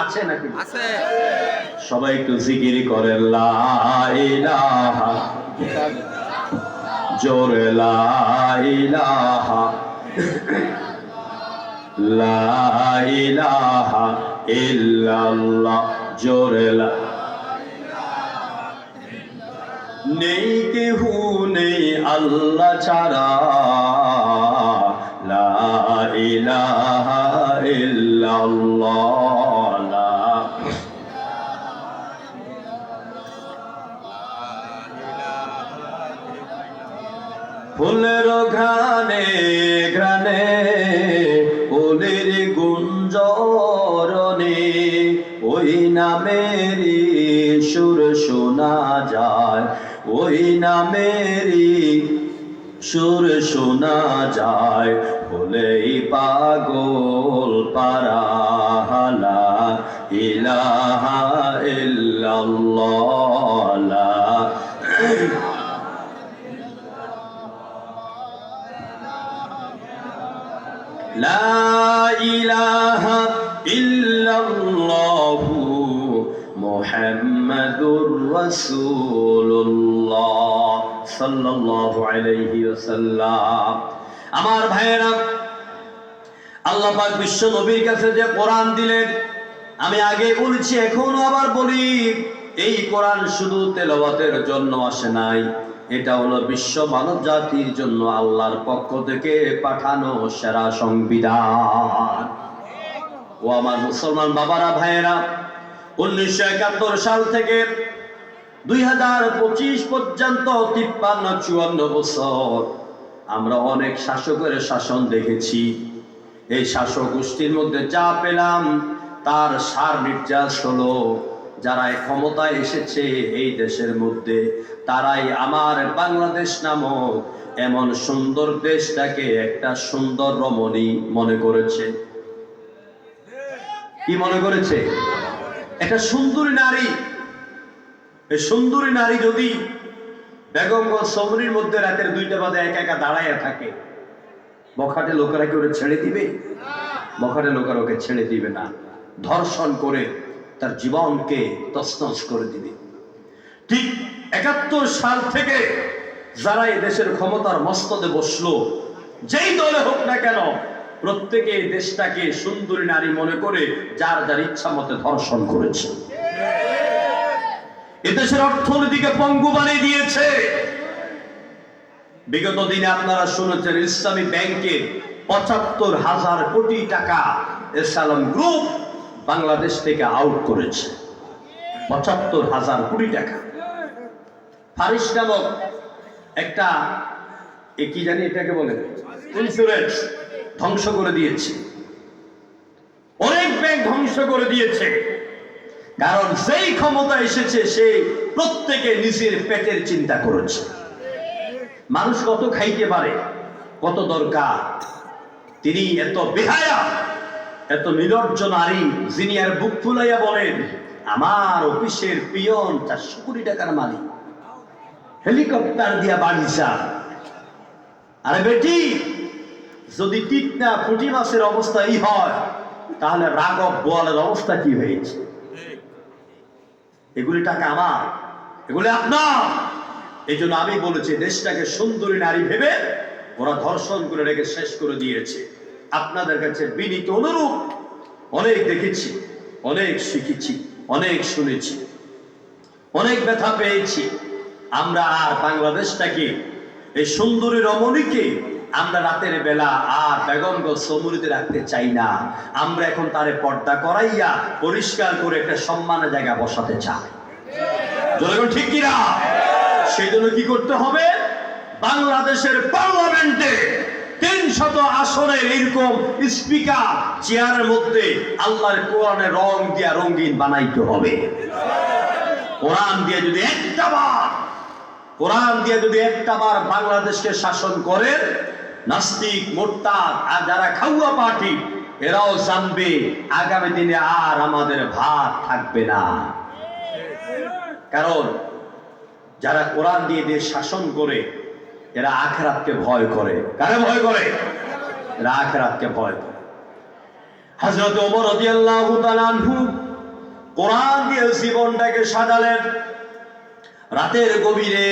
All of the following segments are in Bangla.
আছে নাকি? আছে। সবাই একটু জিকির করেন লা ইলাহা, জোরে লা ইলাহা, লা ইলাহা ইল্লাল্লাহ, জোরে লা। নেই কেহু নেই আল্লাহ ছাড়া, লা ইলাহা ইল্লাল্লাহ, লা। ফুলের ঘ্রাণে ঘ্রাণে, ফুলের গুঞ্জরণে, ওই নামেরই সুর শোনা যায়, ওই নামেরই সুর শোনা যায়। ফুলেই পাগল পারা, লা ইলাহা ইল্লাল্লাহ, লা। লা ইলাহা ইল্লাল্লাহু মুহাম্মাদুর রাসূলুল্লাহ সাল্লাল্লাহু আলাইহি ওয়াসাল্লাম। আমার ভাইয়েরা, আল্লাহ পাক বিশ্ব নবীর কাছে যে কোরআন দিলেন, আমি আগে বলেছি এখনো আবার বলি, এই কোরআন শুধু তেলাওয়াতের জন্য আসে নাই, এটা হলো বিশ্ব মানব জাতির জন্য আল্লাহর পক্ষ থেকে পাঠানো সেরা সংবিধান। ও আমার মুসলমান বাবারা, ভাইয়েরা, 1971 সাল থেকে 2025 পর্যন্ত 53-54 বছর আমরা অনেক শাসকের শাসন দেখেছি। এই শাসক গোষ্ঠীর মধ্যে যা পেলাম তার সার নির্যাস হলো, যারা ক্ষমতায় এসেছে এই দেশের মধ্যে, তারাই আমার বাংলাদেশ নামক এমন সুন্দর দেশটাকে একটা সুন্দর রমণী মনে করেছে। কি মনে করেছে? একটা সুন্দরী নারী। এই সুন্দরী নারী যদি বেগমগঞ্জ সমরির মধ্যে রাতের 2টা বাজে একা একা দাঁড়াইয়া থাকে, বখাটে লোকেরা কি ওরে ছেড়ে দিবে? বখাটে লোকেরা ওকে ছেড়ে দিবে না, ধর্ষণ করে তার জীবনকে তছনছ করে দিবে। ঠিক 71 সাল থেকে যারা এই দেশের ক্ষমতার মস্তদে বসলো, যেই দলে হোক না কেন, প্রত্যেকে এই দেশটাকে সুন্দরী নারী মনে করে যার যার ইচ্ছা মতে ধর্ষণ করেছে। এদেশের অর্থনীতিকে পঙ্গু বানিয়ে দিয়েছে। বিগত দিনে আপনারা শুনেছেন ইসলামী ব্যাংকে 75,000 কোটি টাকা এসালাম গ্রুপ বাংলাদেশ থেকে আউট করেছে। 75,000 কোটি টাকা। ফারিস নামক একটা কি জানি এটাকে বলে ইন্স্যুরেন্স ধ্বংস করে দিয়েছে। অনেক ব্যাংক ধ্বংস করে দিয়েছে। কারণ সেই ক্ষমতা এসেছে, সে প্রত্যেকে নিজের পেটের চিন্তা করেছে। মানুষ কত খাইতে পারে, কত দরকার। তিনি এত বেহায়া, এত নির্লজ্জ নারী, যিনি আর বুক ফুলাইয়া বলেন আমার অফিসের পিয়ন 400 কোটি টাকার মালিক, হেলিকপ্টার দিয়া বাড়ি যা। আরে বেটি, যদি টিকনা পুঁটি মাছের অবস্থা এই হয়, তাহলে রাঘব বোয়ালের অবস্থা কি হয়েছে? এগুলি টাকা আমার, এগুলি আপনার। এই জন্য আমি বলেছি, দেশটাকে সুন্দরী নারী ভেবে ওরা ধর্ষণ করে রেখে শেষ করে দিয়েছে। আপনাদের কাছে বিনীত অনুরোধ, অনেক দেখেছি, অনেক শিখেছি, অনেক শুনেছি, অনেক ব্যথা পেয়েছি। আমরা আর বাংলাদেশটাকে, এই সুন্দরী রমণীকে আমরা রাতের বেলা আর বেগমগঞ্জ সমুদ্রে রাখতে চাই না। আমরা এখন তারে পর্দা করাইয়া পরিষ্কার করে একটা সম্মানের জায়গা বসাতে চাই। জনগণ ঠিক কিনা? সেই জন্য কি করতে হবে? বাংলাদেশের পার্লামেন্টে 300 আসনের এরকম স্পিকার চেয়ারের মধ্যে আল্লাহর কোরআনের রং দিয়া রঙিন বানাইতে হবে। কোরআন দিয়ে যদি একটা বার বাংলাদেশকে শাসন করে, নাস্তিক, মোরতাদ আর যারা খাওয়া পার্টি, এরাও জানবে আগামী দিনে আর আমাদের ভাত থাকবে না। কারণ যারা কোরআন দিয়ে দেশ শাসন করে, এরা আখিরাতকে ভয় করে। কারে ভয় করে? এরা আখিরাতকে ভয় করে। হযরত ওমর রাদিয়াল্লাহু তাআলা আনহু কোরআন দিয়ে জীবনটাকে সাজালেন। রাতের গভীরে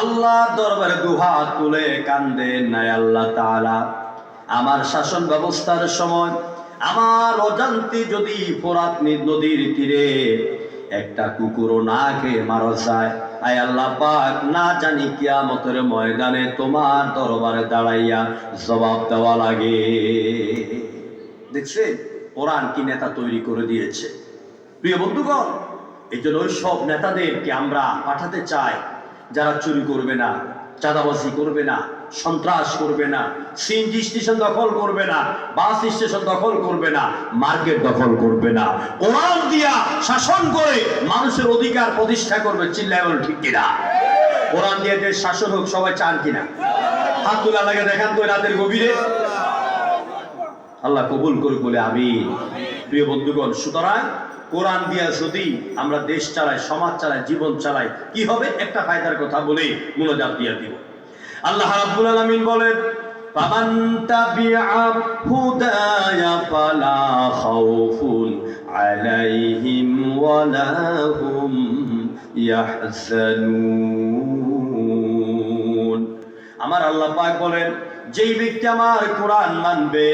আল্লাহর দরবারে দুহাত তুলে কান্দেন, নাই আল্লাহ তাআলা, আমার শাসন ব্যবস্থার সময় আমার অজান্তে যদি ফোরাত নদীর তীরে একটা কুকুরও না খেয়ে মারা যায়, আয় আল্লাহ পাক, না জানি কিয়ামতের ময়দানে তোমার দরবারে দাঁড়াইয়া জবাব দেওয়া লাগে। দেখছেন কোরআন কি নেতা তৈরি করে দিয়েছে। প্রিয় বন্ধুগণ, এই জন্য ওই সব নেতাদেরকে আমরা পাঠাতে চাই যারা চুরি করবে না, চাঁদাবাজি করবে না, সন্ত্রাস করবে না, সিএনজি স্টেশন দখল করবে না, বাস স্টেশন দখল করবে না, মার্কেট দখল করবে না, কোরআন দিয়া শাসন করে মানুষের অধিকার প্রতিষ্ঠা করবে। চিল্লায় বল ঠিক কিনা? কোরআন দিয়ে যে শাসন হোক সবাই চান কিনা? হাত তোলা লাগে দেখান তো রাতের গভীরে। আল্লাহ কবুল করে বলে আমিন। প্রিয় বন্ধুগণ, সুতরাং কোরআন দিয়া যদি আমরা দেশ চালাই, সমাজ চালাই, জীবন চালাই, কি হবে? একটা ফায়দার কথা বলেই মোনাজাত দিয়া দিব। আল্লাহ রাব্বুল আলামিন বলেন, ফামান তাবিআ হুদায়া ফালা খাউফুন আলাইহিম ওয়ালা হুম ইয়াহজানুন। আমার আল্লাহ পাক বলেন, যেই ব্যক্তি আমার কোরআন মানবে,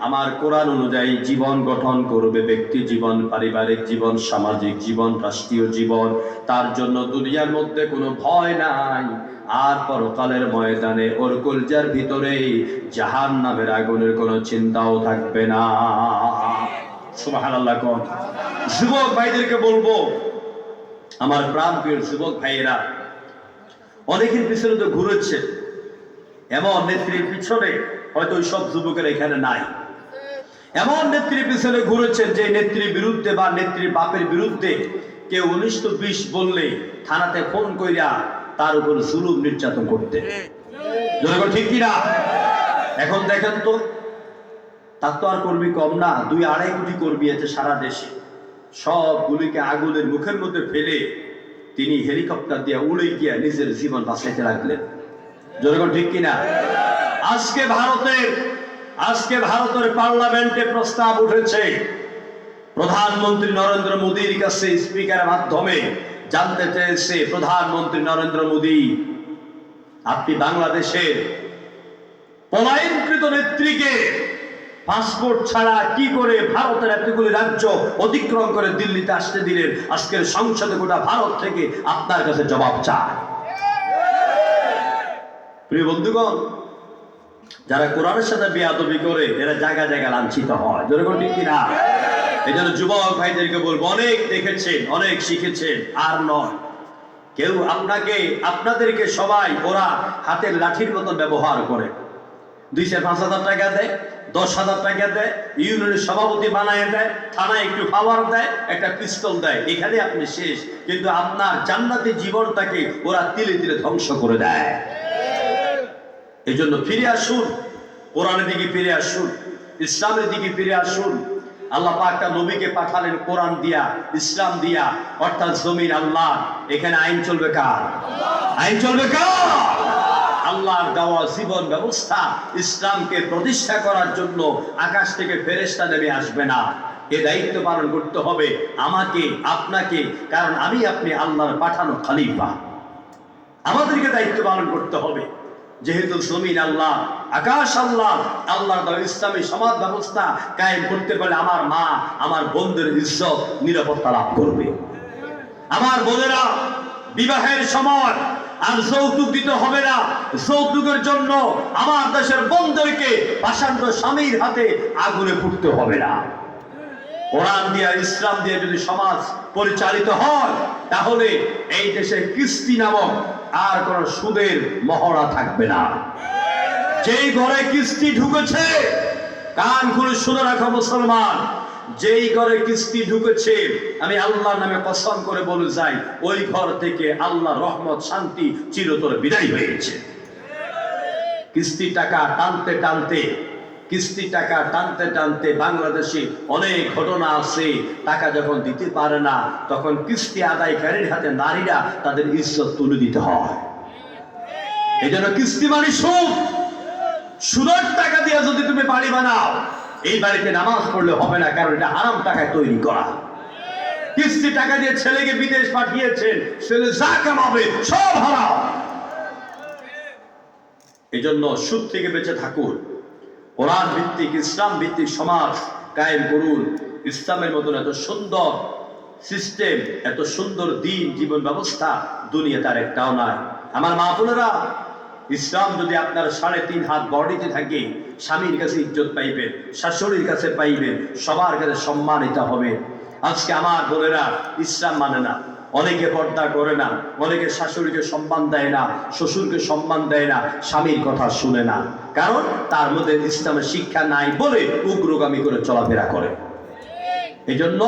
আমার কোরআন অনুযায়ী জীবন গঠন করবে, ব্যক্তি জীবন, পারিবারিক জীবন, সামাজিক জীবন, রাষ্ট্রীয় জীবন, তার জন্য দুনিয়ার মধ্যে কোনো ভয় নাই। আর পরকালের ময়দানে ওর কলজার ভিতরে জাহান্নামের আগুনের কোনো চিন্তাও থাকবে না। সুবহানাল্লাহ। কোন যুবক ভাইদেরকে বলবো, আমার প্রাণপ্রিয় যুবক ভাইয়েরা, অনেকের পিছনে তো ঘুরেছে, এমন নেত্রীর পিছনে হয়তো ওই সব যুবকের এখানে নাই। এমন নেত্রীর পিছনে ঘুরেছেন যে নেত্রীর বিরুদ্ধে বা নেত্রীর বাপের বিরুদ্ধে কেউ 19-20 বললে থানাতে ফোন কইরা তার উপর জুলুম নির্যাতন করতে। ঠিক কিনা? এখন দেখেন তো, তার তো আর কর্মী কম না, 2-2.5 কোটি কর্মী আছে সারা দেশে। সবগুলিকে আগুনের মুখের মধ্যে ফেলে তিনি হেলিকপ্টার দিয়ে উড়ে গিয়ে নিজের জীবন বাঁচাইতে লাগলেন। জনগণ ঠিক কিনা? আজকে ভারতের পার্লামেন্টে প্রস্তাব উঠেছে, প্রধানমন্ত্রী নরেন্দ্র মোদীর কাছে স্পিকারের মাধ্যমে জানতে চেয়েছে, প্রধানমন্ত্রী নরেন্দ্র মোদী, আপনি বাংলাদেশের পলায়নকৃত নেত্রীকে পাসপোর্ট ছাড়া কি করে ভারতের এতগুলি রাজ্য অতিক্রম করে দিল্লিতে আসতে দিলেন? আজকের সংসদে গোটা ভারত থেকে আপনার কাছে জবাব চায়। প্রিয় বন্ধুগণ, যারা কোরআনের সাথে বেয়াদবি করে এরা জায়গায় জায়গায় লাঞ্ছিত হয়। যেরকম ঠিক কিনা? এই জন্য যুবক ভাইদেরকে বলবো, অনেক দেখেছেন, অনেক শিখেছেন, আর নয়। কেউ আপনাদেরকে সবাই ওরা হাতের লাঠির মতো ব্যবহার করে। 2-5,000 টাকা দেয়, 10,000 টাকা দেয়, ইউনিয়নের সভাপতি বানায় দেয়, থানায় একটু পাওয়ার দেয়, একটা পিস্তল দেয়, এখানে আপনি শেষ। কিন্তু আপনার জান্নাতি জীবনটাকে ওরা তিলে তিলে ধ্বংস করে দেয়। এই জন্য ফিরে আসুন, কোরআনের দিকে ফিরে আসুন, ইসলামের দিকে ফিরে আসুন। আল্লাহ পাক একটা নবীকে পাঠালেন কোরআন দিয়া, ইসলাম দিয়া, অর্থাৎ জমিন আল্লাহ। এখানে আইন চলবে কার? আইন চলবে কার? আল্লাহর দেওয়া জীবন ব্যবস্থা ইসলামকে প্রতিষ্ঠা করার জন্য আকাশ থেকে ফেরেশতা নেমে আসবে না। এ দায়িত্ব পালন করতে হবে আমাকে, আপনাকে, কারণ আমি আপনি আল্লাহর পাঠানো খলিফা। আমাদেরকে দায়িত্ব পালন করতে হবে, যেহেতু জমিন আল্লাহ, আকাশ আল্লাহ। আল্লাহর দেওয়া ইসলামী সমাজ ব্যবস্থা কায়েম করতে পারলে আমার মা, আমার বোনদের ইজ্জত, নিরাপত্তা লাভ করবে। আমার বোনেরা, বিবাহের সময় আর যৌতুক দিতে হবে না। যৌতুকের জন্য আমার দেশের বোনদেরকে পাষাণ্ড স্বামীর হাতে আগুনে পুড়তে হবে না। কোরআন দিয়ে, ইসলাম দিয়ে যদি সমাজ পরিচালিত হয়, তাহলে এই দেশে কিস্তি নামক আর কোন সুদের মহড়া থাকবে না। যেই ঘরে কিস্তি ঢুকেছে, কান খুলে শুনে রাখো মুসলমান, যেই ঘরে কিস্তি ঢুকেছে, আমি আল্লাহর নামে কসম করে বলে যাই, ওই ঘর থেকে আল্লাহর রহমত, শান্তি চিরতরে বিদায় হয়েছে। কিস্তি টাকা টানতে টানতে বাংলাদেশে অনেক ঘটনা আছে। টাকা যখন দিতে পারে না, তখন কিস্তি আদায়কারীর হাতে নারীরা তাদের ইজ্জত তুলে দিতে হয়। এই জন্য কিস্তি মানে সুদ। সুদের টাকা দিয়ে যদি তুমি বাড়ি বানাও, এই বাড়িতে নামাজ পড়লে হবে না, কারণ এটা হারাম টাকায় তৈরি করা। কিস্তি টাকা দিয়ে ছেলেকে বিদেশ পাঠিয়েছেন, ছেলে যা কামাবে সব হারাম। এই জন্য সুদ থেকে বেঁচে থাকুন, কোরআন ভিত্তিক ইসলাম ভিত্তিক সমাজ কায়েম করুন। ইসলামের মতন এত সুন্দর সিস্টেম, এত সুন্দর দিন জীবন ব্যবস্থা দুনিয়া তার একটাও নাই। আমার মা বোনেরা, ইসলাম যদি আপনার 3.5 হাত বডিতে থাকে, স্বামীর কাছে ইজ্জত পাইবেন, শাশুড়ির কাছে পাইবেন, সবার কাছে সম্মানিত হবে। আজকে আমার বোনেরা ইসলাম মানে না, অনেকে পর্দা করে না, অনেকে শাশুড়িকে সম্মান দেয় না, শ্বশুরকে সম্মান দেয় না, স্বামীর কথা শুনে না, কারণ তার মধ্যে ইসলামের শিক্ষা নাই বলে উগ্রগামী করে চলাফেরা করে। এই জন্য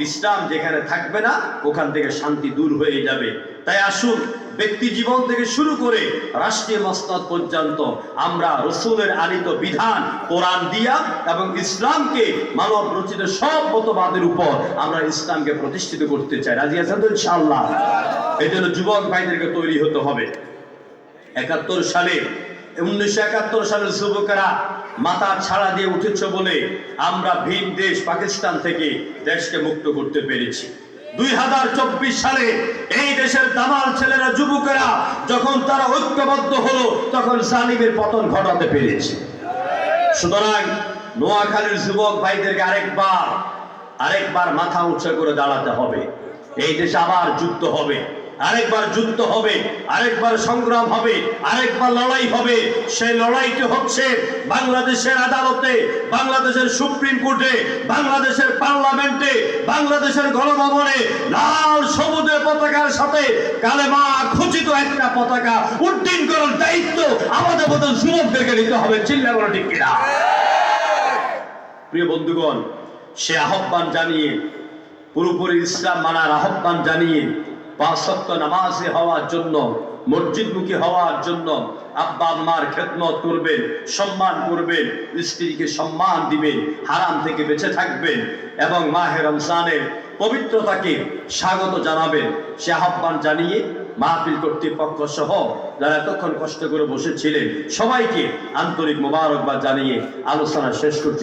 ইসলাম যেখানে থাকবে না ওখান থেকে শান্তি দূর হয়ে যাবে। তাই আসুন, ব্যক্তি জীবন থেকে শুরু করে রাষ্ট্রীয় মসনদ পর্যন্ত আমরা রসুলের আনিত বিধান কোরআন দিয়া এবং ইসলামকে মানব রচিত সব মতবাদের উপর আমরা ইসলামকে প্রতিষ্ঠিত করতে চাই। রাজি আছেন তো ইনশাআল্লাহ? এই জন্য যুবক ভাইদেরকে তৈরি হতে হবে। 1971 সালের যুবকেরা মাথা ছাড়া দিয়ে উঠেছে বলে আমরা ভিন দেশ পাকিস্তান থেকে দেশকে মুক্ত করতে পেরেছি। 2024 সালে এই দেশের দামাল ছেলেরা, যুবকেরা যখন তারা ঐক্যবদ্ধ হলো, তখন জালিমের পতন ঘটাতে পেরেছে। সুতরাং নোয়াখালীর যুবক ভাইদেরকে আরেকবার মাথা উঁচু করে দাঁড়াতে হবে। এই দেশে আবার যুদ্ধ হবে, আরেকবার যুদ্ধ হবে, আরেকবার সংগ্রাম হবে, আরেকবার লড়াই হবে। সেই লড়াইটি হচ্ছে বাংলাদেশের আদালতে, বাংলাদেশের সুপ্রিম কোর্টে, বাংলাদেশের পার্লামেন্টে, বাংলাদেশের গণভবনে লাল সবুজের পতাকার সাথে কালেমা খচিত একটা পতাকা উড্ডীন করার দায়িত্ব আমাদের মতো যুবকদেরকে নিতে হবে। চিল্লা বলো ঠিক কিনা? প্রিয় বন্ধুগণ, সে আহ্বান জানিয়ে, পুরোপুরি ইসলাম মানার আহ্বান জানিয়ে, 5 ওয়াক্ত নামাজি হওয়ার জন্য, মসজিদমুখী হওয়ার জন্য আব্বা আম্মার খেদমত করবেন, সম্মান করবেন, স্ত্রীকে সম্মান দিবেন, হারাম থেকে বেঁচে থাকবেন এবং মাহে রমজানের পবিত্রতাকে স্বাগত জানাবেন। সে আহ্বান জানিয়ে মাহফিল কর্তৃপক্ষ সহ যারা এতক্ষণ কষ্ট করে বসেছিলেন সবাইকে আন্তরিক মোবারকবাদ জানিয়ে আলোচনা শেষ করছি।